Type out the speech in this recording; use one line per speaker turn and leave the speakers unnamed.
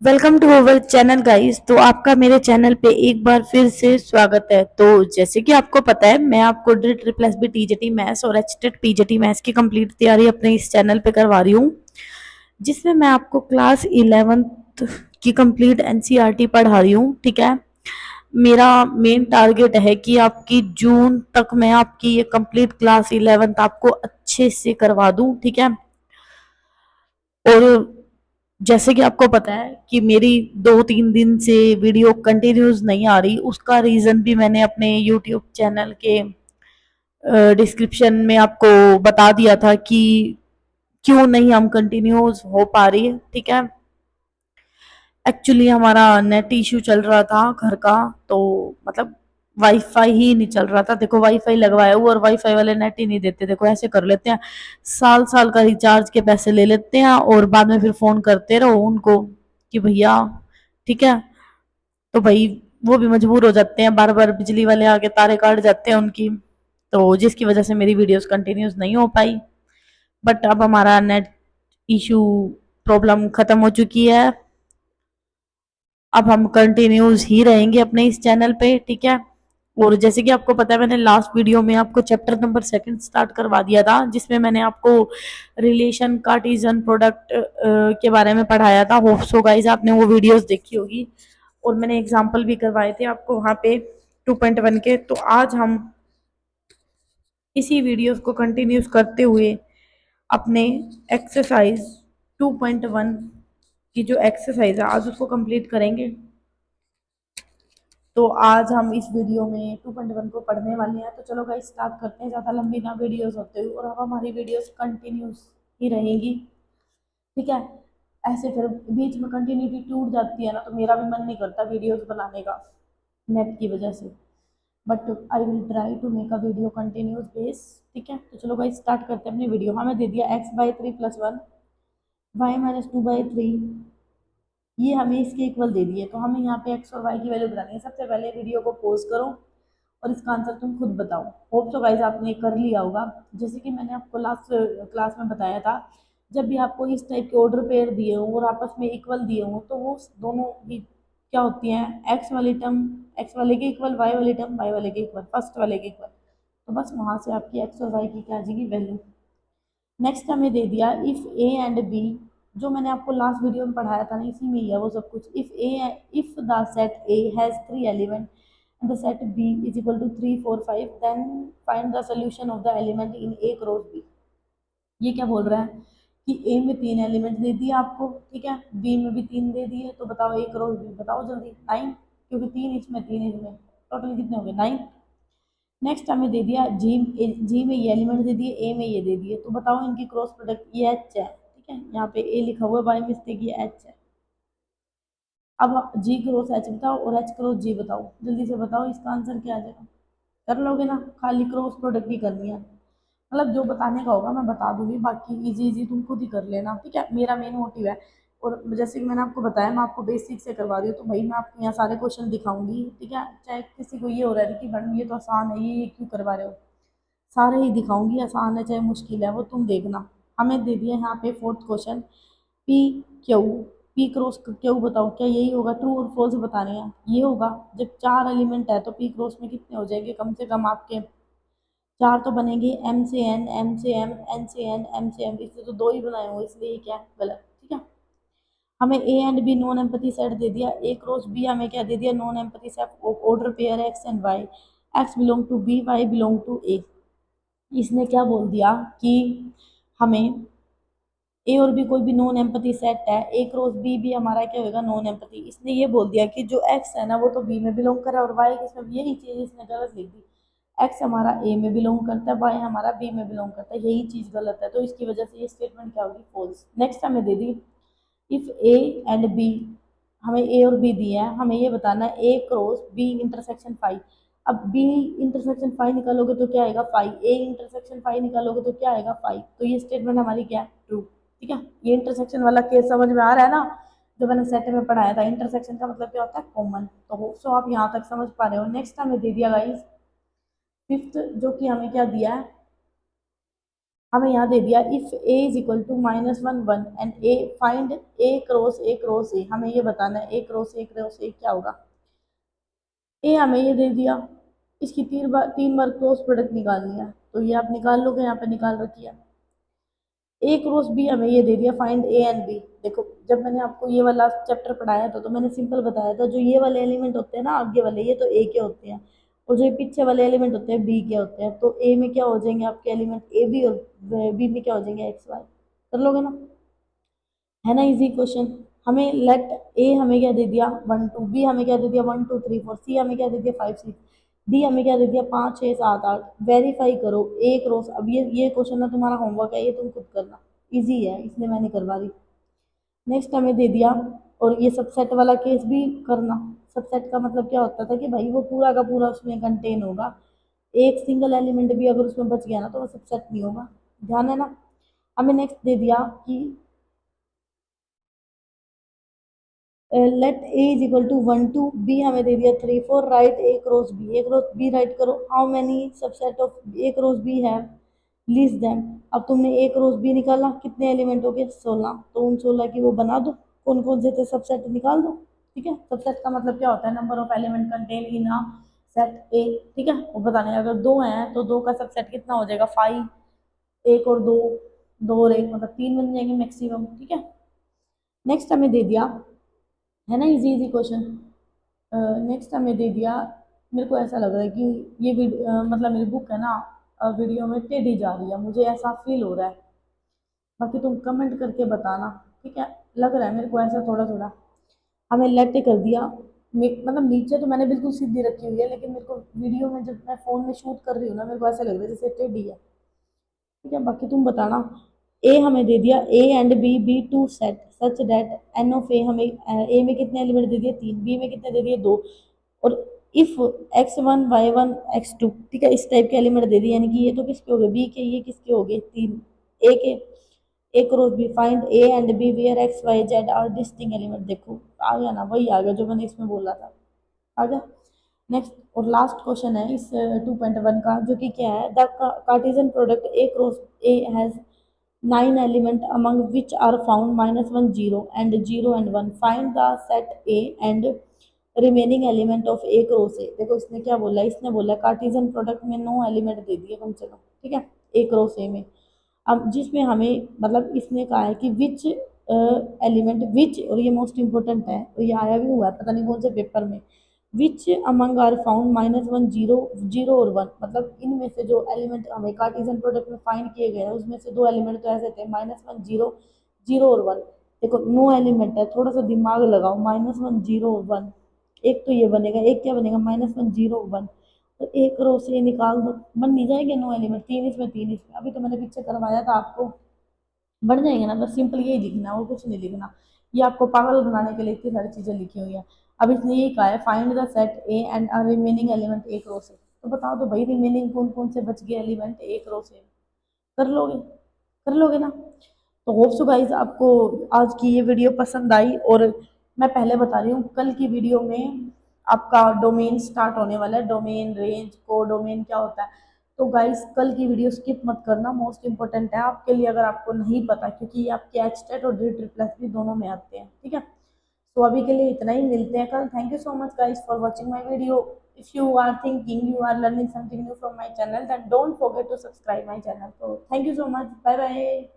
Welcome to our channel guys. तो आपका मेरे चैनल पे एक बार फिर से स्वागत है। तो जैसे कि आपको पता है, मैं आपको DREET+B टीजीटी मैथ्स और HTET पीजीटी मैथ्स की कंप्लीट तैयारी अपने इस चैनल पे करवा रही हूँ, जिसमें मैं आपको क्लास 11th की कंप्लीट एनसीईआरटी पढ़ा रही हूँ। ठीक है, मेरा मेन टारगेट है कि आपकी जून तक मैं आपकी ये कंप्लीट क्लास 11th आपको अच्छे से करवा दूँ। ठीक है, और जैसे कि आपको पता है कि मेरी 2-3 दिन से वीडियो कंटिन्यूस नहीं आ रही, उसका रीज़न भी मैंने अपने यूट्यूब चैनल के डिस्क्रिप्शन में आपको बता दिया था कि क्यों नहीं हम कंटिन्यूस हो पा रही है। ठीक है, एक्चुअली हमारा नेट इशू चल रहा था घर का, तो मतलब वाईफाई ही नहीं चल रहा था। देखो, वाईफाई लगवाया हुआ और वाईफाई वाले नेट ही नहीं देते। देखो, ऐसे कर लेते हैं, साल साल का रिचार्ज के पैसे ले लेते हैं और बाद में फिर फोन करते रहो उनको कि भैया, ठीक है, तो भाई वो भी मजबूर हो जाते हैं, बार बार बिजली वाले आके तारे काट जाते हैं उनकी। तो जिसकी वजह से मेरी वीडियोस कंटिन्यूस नहीं हो पाई, बट अब हमारा नेट इशू प्रॉब्लम खत्म हो चुकी है। अब हम कंटिन्यूज ही रहेंगे अपने इस चैनल पे। ठीक है, और जैसे कि आपको पता है, मैंने लास्ट वीडियो में आपको चैप्टर नंबर 2 स्टार्ट करवा दिया था, जिसमें मैंने आपको रिलेशन कार्टेशियन प्रोडक्ट के बारे में पढ़ाया था। होप सो गाइस आपने वो वीडियोस देखी होगी, और मैंने एग्जाम्पल भी करवाए थे आपको वहाँ पे 2.1 के। तो आज हम इसी वीडियोस को कंटिन्यूस करते हुए अपने एक्सरसाइज 2.1 की जो एक्सरसाइज है आज उसको कंप्लीट करेंगे। तो आज हम इस वीडियो में 2.1 को पढ़ने वाले हैं। तो चलो गाइस स्टार्ट करते हैं, ज़्यादा लंबी ना वीडियोस होते हुए, और अब हमारी वीडियोस कंटिन्यूस ही रहेंगी। ठीक है, ऐसे फिर बीच में कंटिन्यूटी टूट जाती है ना, तो मेरा भी मन नहीं करता वीडियोस बनाने का नेट की वजह से, but I will try to make a video continuous base. ठीक है, तो चलो गाइस स्टार्ट करते हैं अपनी वीडियो। हमें दे दिया x/3+1 y-2/3, ये हमें इसके इक्वल दे दिए। तो हमें यहाँ पे एक्स और वाई की वैल्यू बनानी है। सबसे पहले वीडियो को पॉज करो और इसका आंसर तुम खुद बताओ। होप सो गाइज आपने कर लिया होगा। जैसे कि मैंने आपको लास्ट क्लास में बताया था, जब भी आपको इस टाइप के ऑर्डर पेयर दिए हों और आपस में इक्वल दिए हों, तो वो दोनों ही क्या होती हैं, एक्स वाली टर्म एक्स वाले के इक्वल, वाई वाली टर्म वाई वाले के इक्वल, फर्स्ट वाले के इक्वल। तो बस वहाँ से आपकी एक्स और वाई की क्या आ जाएगी, वैल्यू। नेक्स्ट हमें दे दिया इफ ए एंड बी, जो मैंने आपको लास्ट वीडियो में पढ़ाया था ना, इसी में ही है वो सब कुछ। If the set A has 3 element and the set B is equal to 3 4 5, then find the solution of the element in A cross B। ये क्या बोल रहा है कि A में 3 एलिमेंट दे दिए आपको, ठीक है, B में भी 3 दे दिए, तो बताओ A क्रॉस B, बताओ जल्दी। 9, क्योंकि 3 इसमें 3 इसमें, टोटल कितने हो गए, 9। नेक्स्ट हमें दे दिया जी में ये एलिमेंट दे दिए, ए में ये दे दिए, तो बताओ इनकी क्रॉस प्रोडक्ट, ये एच है। ठीक है, यहाँ पे ए लिखा हुआ है, बाई मिस्टेक ये एच है। अब जी क्रॉस एच बताओ और एच क्रॉस जी बताओ, जल्दी से बताओ इसका आंसर क्या आ जाएगा। कर लोगे ना, खाली क्रॉस प्रोडक्ट ही करनी है। मतलब जो बताने का होगा मैं बता दूंगी, बाकी इजी इजी तुम खुद ही कर लेना। ठीक है, मेरा मेन मोटिव है। और जैसे कि मैंने आपको बताया, मैं आपको बेसिक से करवा रही हूँ, तो भाई मैं आपको यहाँ सारे क्वेश्चन दिखाऊंगी। ठीक है, चाहे किसी को ये हो रहा है कि मैडम ये तो आसान है, ये क्यों करवा रहे हो, सारे ही दिखाऊंगी, आसान है चाहे मुश्किल है वो तुम देखना। हमें दे दिया यहाँ पे fourth question, P Q, P cross Q बताओ, क्या यही होगा, ट्रू और फॉल्स बताने हैं। ये होगा, जब 4 एलिमेंट है तो पी क्रॉस में कितने हो जाएंगे, कम से कम आपके 4 तो बनेंगे, एम से एन, एम से एम, एन से एन, एम से एम, इससे तो 2 ही बनाए हुए, इसलिए ये क्या है, गलत। ठीक है, हमें A and B non empty set दे दिया, ए क्रॉस बी हमें क्या दे दिया, non empty set order pair x and y, x belong to B, y belong to A. इसने क्या बोल दिया कि हमें ए और बी कोई भी नॉन एम्पैथी सेट है, ए क्रॉस बी भी हमारा क्या होगा, नॉन एम्पैथी। इसने ये बोल दिया कि जो एक्स है ना वो तो बी में बिलोंग कर रहा है और वाई किसमें, यही चीज इसने गलत लिख दी। एक्स हमारा ए में बिलोंग करता है, वाई हमारा बी में बिलोंग करता है, यही चीज गलत है, तो इसकी वजह से ये स्टेटमेंट क्या होगी, फॉल्स। नेक्स्ट हमें दे दी इफ ए एंड बी, हमें ए और बी दिया है, हमें ये बताना है ए क्रॉस बी इंटरसेक्शन फाइव। अब बी इंटरसेक्शन फाइव निकालोगे तो क्या आएगा, फाइव, ए इंटरसेक्शन फाइव निकालोगे तो क्या आएगा, फाइव। तो ये स्टेटमेंट हमारी क्या है, ट्रू। ठीक है, ये इंटरसेक्शन वाला केस समझ में आ रहा है ना, जो मैंने सेट में पढ़ाया था। इंटरसेक्शन का मतलब क्या होता है, कॉमन। तो होप सो आप यहाँ तक समझ पा रहे हो। नेक्स्ट हमें दे दिया गाइस फिफ्थ, जो कि हमें क्या दिया है, हमें यहाँ दे दिया if A is equal to -1 1 and A find A cross A, हमें ये बताना है ए क्रॉस ए क्या होगा। ए हमें ये दे दिया, इसकी तीन बार क्रॉस प्रोडक्ट निकालनी है, तो ये आप निकाल लोगे, यहाँ पे निकाल रखी है। ए क्रॉस बी हमें ये दे दिया, फाइंड ए एंड बी। देखो जब मैंने आपको ये वाला चैप्टर पढ़ाया था तो मैंने सिंपल बताया था, जो ये वाले एलिमेंट होते हैं ना आगे वाले, ये तो ए के होते हैं, और जो ये पीछे वाले एलिमेंट होते हैं बी के होते हैं। तो ए में क्या हो जाएंगे आपके एलिमेंट ए बी, और बी में क्या हो जाएंगे एक्स वाई। कर लोगे ना, है ना इजी क्वेश्चन। हमें लेट ए हमें क्या दे दिया 1 2, बी हमें क्या दे दिया 1 2 3 4, सी हमें क्या दे दिया 5 6, डी हमें क्या दे दिया 5 6 7 8। वेरीफाई करो ए क्रॉस। अब ये क्वेश्चन ना तुम्हारा होमवर्क है, ये तुम खुद करना, इजी है इसलिए मैं नहीं करवा रही। नेक्स्ट हमें दे दिया, और ये सबसेट वाला केस भी करना। सबसेट का मतलब क्या होता था कि भाई वो पूरा का पूरा उसमें कंटेन होगा, एक सिंगल एलिमेंट भी अगर उसमें बच गया ना तो वो सबसेट नहीं होगा, ध्यान है ना। हमें नेक्स्ट दे दिया कि let A is equal to 1 2, B हमें दे दिया 3 4, write A cross B write करो। How many subset of A cross B है, लिस्ट देम। अब तुमने ए क्रॉस बी निकाला, कितने एलिमेंट हो गए 16, तो उन 16 की वो बना दो, कौन कौन से थे सबसेट निकाल दो। ठीक है, सबसेट का मतलब क्या होता है, number of element contain in a set ए। ठीक है, वो बताने अगर दो हैं तो दो का सबसेट कितना हो जाएगा 5, एक और दो, दो और एक मतलब 3 बन जाएंगे मैक्सिमम। ठीक है, नेक्स्ट हमें दे दिया, है ना इजी इजी क्वेश्चन। नेक्स्ट हमें दे दिया, मेरे को ऐसा लग रहा है कि ये मतलब मेरी बुक है ना वीडियो में टेढ़ी जा रही है, मुझे ऐसा फील हो रहा है, बाकी तुम कमेंट करके बताना। ठीक है, लग रहा है मेरे को ऐसा थोड़ा थोड़ा। हमें लेट कर दिया, मतलब नीचे तो मैंने बिल्कुल सीधी रखी हुई है, लेकिन मेरे को वीडियो में जब मैं फ़ोन में शूट कर रही हूँ ना, मेरे को ऐसा लग रहा है जैसे टेढ़ी है। ठीक है, बाकी तुम बताना। ए हमें दे दिया A and B be two set such that n of A, हमें ए में कितने एलिमेंट दे दिए 3, बी में कितने दे दिए 2, और इफ x1 y1 x2, ठीक है इस टाइप के एलिमेंट दे दिए, यानी कि ये तो किसके हो गए बी के, ये किसके हो गए 3 ए के। A cross B find A and B where x y z are distinct element. देखो आ गया ना, वही आ गया जो मैंने इसमें बोला था, आ गया। नेक्स्ट और लास्ट क्वेश्चन है इस 2.1 का, जो कि क्या है, the Cartesian product A cross A has 9 element among which are found -1 0 and 0 and 1, find the set A and remaining element of A cross ए। देखो इसने क्या बोला, इसने बोला कार्टेशियन प्रोडक्ट में 9 एलिमेंट दे दिए कम से कम, ठीक है ए क्रॉस ए में। अब जिसमें हमें मतलब इसने कहा है कि विच एलिमेंट विच, और ये मोस्ट इंपॉर्टेंट है और ये आया भी हुआ है पता नहीं कौन से पेपर में, विच अमंग आर फाउंड -1 0 0 और 1, मतलब इनमें से जो एलिमेंट हमें कार्टेशियन प्रोडक्ट में फाइंड किए गए हैं उसमें से दो एलिमेंट तो ऐसे थे -1 0 0 और 1। देखो नो एलिमेंट है, थोड़ा सा दिमाग लगाओ, -1 0 1, एक तो ये बनेगा, एक क्या बनेगा -1 0 1, तो एक रो से निकाल दो, बन नहीं जाएंगे 9 एलिमेंट, 3 इसमें 3 इसमें, अभी तो मैंने पीछे करवाया था आपको, बन जाएंगे ना, बस सिंपल यही लिखना और कुछ नहीं लिखना। ये आपको पागल बनाने के लिए इतनी सारी चीजें लिखी हुई हैं। अब इसने ये कहा है find the set A and remaining element एक रो से, तो बताओ तो भाई रिमेनिंग कौन कौन से बच गए एलिमेंट एक रो से, कर लोगे, कर लोगे ना। तो होप सो गाइज आपको आज की ये वीडियो पसंद आई, और मैं पहले बता रही हूँ कल की वीडियो में आपका डोमेन स्टार्ट होने वाला है, डोमेन रेंज को डोमेन क्या होता है। तो गाइज कल की वीडियो स्किप मत करना, मोस्ट इंपॉर्टेंट है आपके लिए अगर आपको नहीं पता, क्योंकि ये आपके एचटेट और डी ट्रिपल एस भी दोनों में आते हैं। ठीक है, तो अभी के लिए इतना ही, मिलते हैं कल। Thank you so much guys for watching my video. If you are thinking you are learning something new from my channel, then don't forget to subscribe my channel. तो thank you so much, bye bye.